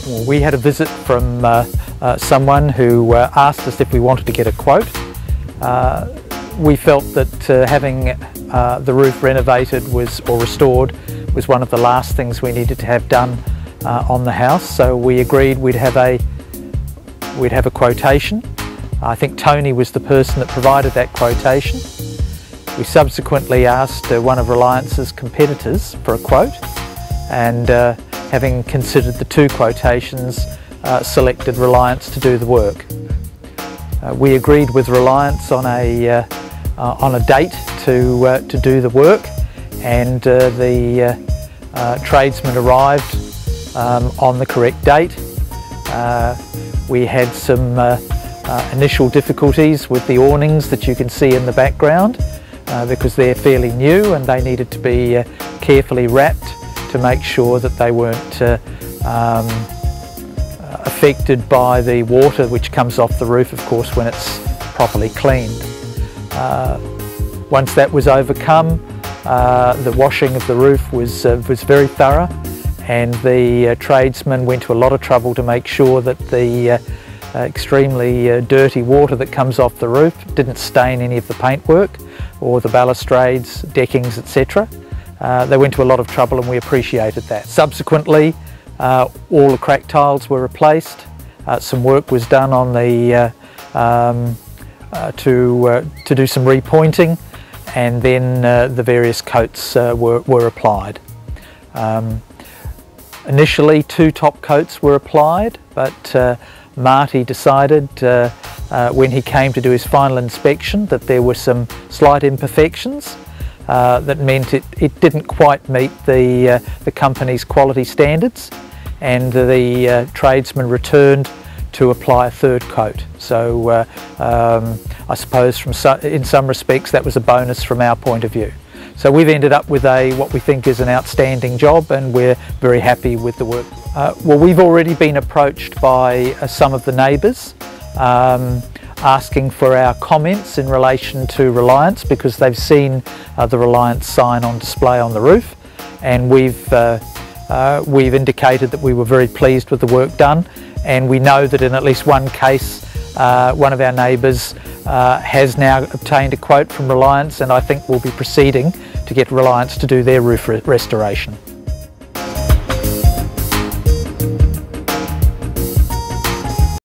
Well, we had a visit from someone who asked us if we wanted to get a quote. We felt that having the roof renovated or restored was one of the last things we needed to have done on the house, so we agreed we'd have a quotation. I think Tony was the person that provided that quotation. We subsequently asked one of Reliance's competitors for a quote, and having considered the two quotations, selected Reliance to do the work. We agreed with Reliance on a date to do the work, and the tradesman arrived on the correct date. We had some initial difficulties with the awnings that you can see in the background because they're fairly new and they needed to be carefully wrapped to make sure that they weren't affected by the water which comes off the roof, of course, when it's properly cleaned. Once that was overcome, the washing of the roof was very thorough, and the tradesmen went to a lot of trouble to make sure that the extremely dirty water that comes off the roof didn't stain any of the paintwork or the balustrades, deckings, etc. They went to a lot of trouble and we appreciated that. Subsequently, all the crack tiles were replaced. Some work was done on the to do some repointing, and then the various coats were applied. Initially 2 top coats were applied, but Marty decided when he came to do his final inspection that there were some slight imperfections that meant it didn't quite meet the company's quality standards, and the tradesman returned to apply a 3rd coat. So I suppose in some respects that was a bonus from our point of view. So we've ended up with what we think is an outstanding job, and we're very happy with the work. Well, we've already been approached by some of the neighbours asking for our comments in relation to Reliance, because they've seen the Reliance sign on display on the roof, and we've indicated that we were very pleased with the work done, and we know that in at least one case one of our neighbours has now obtained a quote from Reliance, and I think we'll be proceeding to get Reliance to do their roof restoration.